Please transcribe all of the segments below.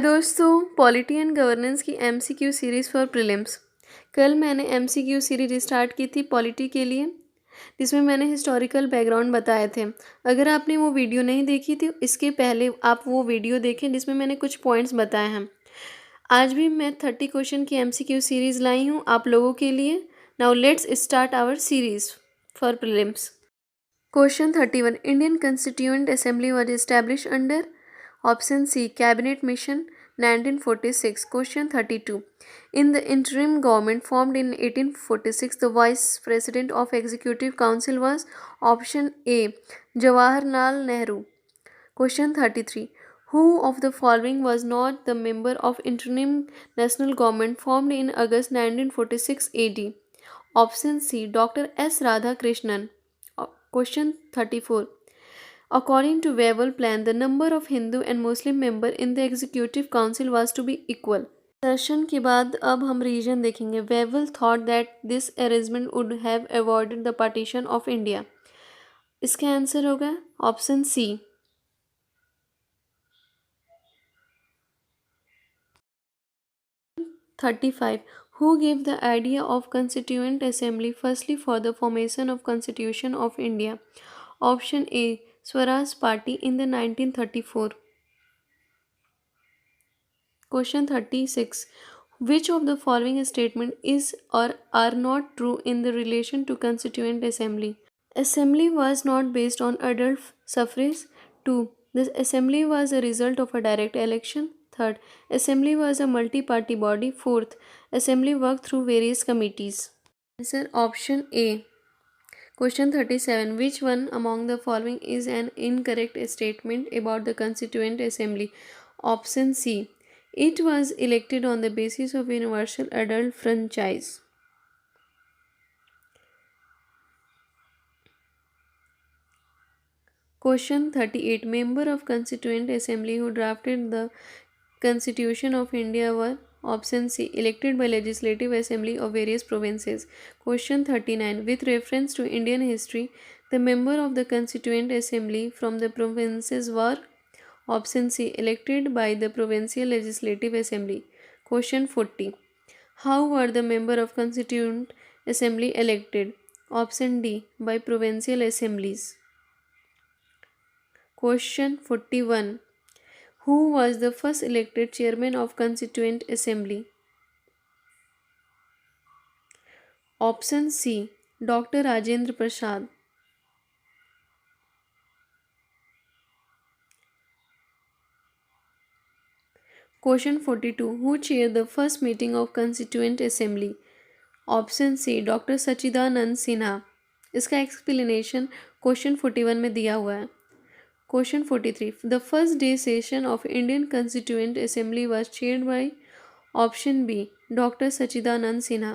दोस्तों, polity and governance की MCQ series for prelims. कल मैंने एमसीक्यू सीरीज स्टार्ट की थी पॉलिटी के लिए, जिसमें मैंने हिस्टोरिकल बैकग्राउंड बताए थे। अगर आपने वो वीडियो नहीं देखी थी, इसके पहले आप वो वीडियो देखें जिसमें मैंने कुछ पॉइंट्स बताए हैं। आज भी मैं 30 क्वेश्चन की एमसीक्यू सीरीज़ लाई हूँ आप लोगों के लिए। Now let's start our series for prelims. Question 31. Indian Constituent Assembly was established under option C. Cabinet Mission 1946. Question 32. In the interim government formed in 1846, the Vice President of Executive Council was option A. Jawaharlal Nehru. Question 33. Who of the following was not the member of interim national government formed in August 1946 AD? Option C. Dr. S. Radhakrishnan. Question 34. According to Wavell plan, the number of Hindu and Muslim member in the Executive Council was to be equal. Session के बाद अब हम reason देखेंगे. Wavell thought that this arrangement would have avoided the partition of India. इसका answer होगा option C. 35. Who gave the idea of Constituent Assembly firstly for the formation of Constitution of India? Option A. Swaraj Party in the 1934. Question 36. Which of the following statement is or are not true in the relation to Constituent Assembly? Assembly was not based on adult suffrage. 2. The assembly was a result of a direct election. Third, assembly was a multi-party body. Fourth, assembly worked through various committees. Answer option A. Question 37. Which one among the following is an incorrect statement about the Constituent Assembly? Option C. It was elected on the basis of universal adult franchise. Question 38. Member of Constituent Assembly who drafted the Constitution of India were option C. Elected by Legislative Assembly of various provinces. Question 39. With reference to Indian history, the member of the Constituent Assembly from the provinces were option C. Elected by the Provincial Legislative Assembly. Question 40. How were the member of Constituent Assembly elected? Option D. By provincial assemblies. Question 41. Who was the first elected chairman of Constituent Assembly? Option C. Dr. Rajendra Prasad. Question 42. Who chaired the first meeting of Constituent Assembly? Option C. Dr. Sachidanand Sinha. इसका explanation question 41 में दिया हुआ है. Question 43. The first day session of Indian Constituent Assembly was chaired by option B. Dr. Sachidanand Sinha.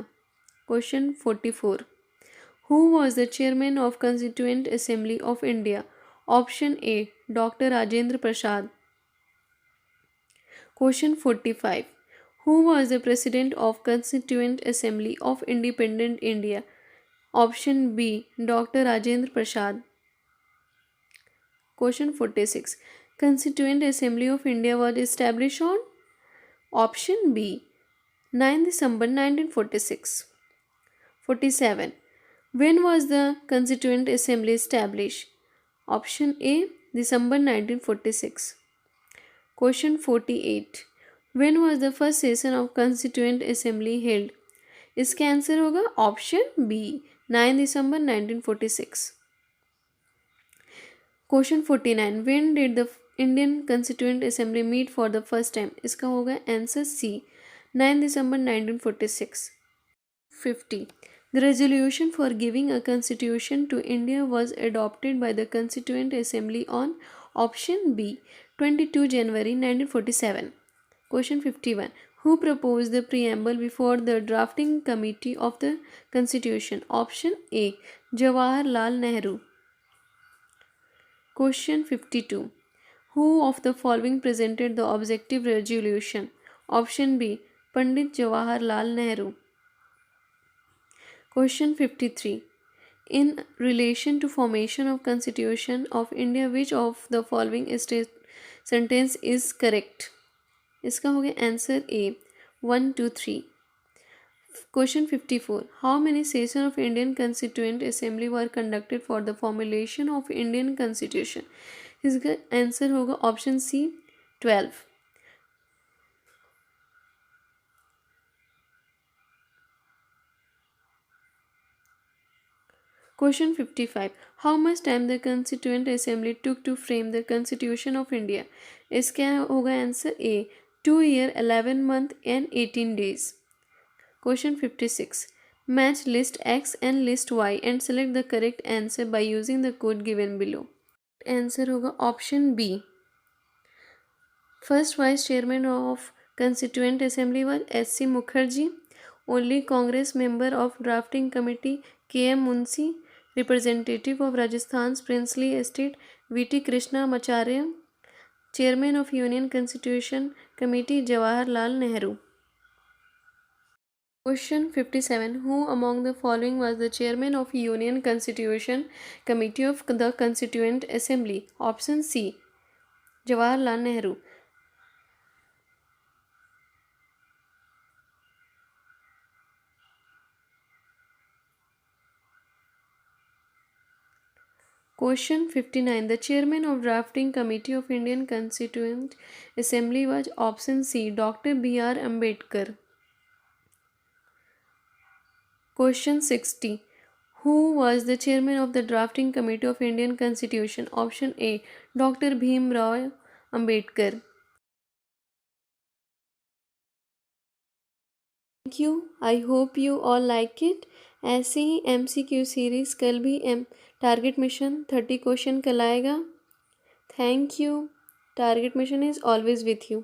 Question 44. Who was the chairman of Constituent Assembly of India? Option A. Dr. Rajendra Prasad. Question 45. Who was the president of Constituent Assembly of Independent India? Option B. Dr. Rajendra Prasad. Question 46. Constituent Assembly of India was established on option B. 9 December 1946. 47. When was the Constituent Assembly established? Option A. December 1946. Question 48. When was the first session of Constituent Assembly held? इसका answer होगा option B 9 December 1946. Question 49. When did the Indian Constituent Assembly meet for the first time? इसका होगा answer C 9 December 1946. 50. The resolution for giving a constitution to India was adopted by the Constituent Assembly on option B 22 January 1947. Question 51. Who proposed the preamble before the drafting committee of the Constitution? Option A. Jawaharlal Nehru. Question 52. Who of the following presented the objective resolution? Option B. Pandit Jawaharlal Nehru. Question 53. In relation to formation of Constitution of India, which of the following sentence is correct? इसका हो गया answer A 1 2 3। Question 54, how many session of Indian constituent assembly were conducted for the formulation of Indian constitution? इसका answer होगा option C 12। Question 55, how much time the Constituent Assembly took to frame the Constitution of India? इसका होगा answer A 2 year 11 month and 18 days। Question 56, match list X and list Y and select the correct answer by using the code given below। Answer होगा option B. First vice chairman of constituent assembly was S.C. Mukherjee. Only Congress member of drafting committee K.M. Munshi. Representative of Rajasthan princely estate V.T. Krishnamachari. Chairman of union constitution committee Jawaharlal Nehru. Question 57, who among the following was the chairman of Union Constitution Committee of the Constituent Assembly? Option C, Jawaharlal Nehru। Question 59, the chairman of drafting committee of Indian Constituent Assembly was option C, Dr. B.R. Ambedkar। Question 60, who was the chairman of the drafting committee of Indian Constitution? Option A, Dr. Bhim Rao Ambedkar। Thank you, I hope you all like it। ऐसे ही MCQ series कल भी target mission 30 question कल आएगा। Thank you. Target mission is always with you.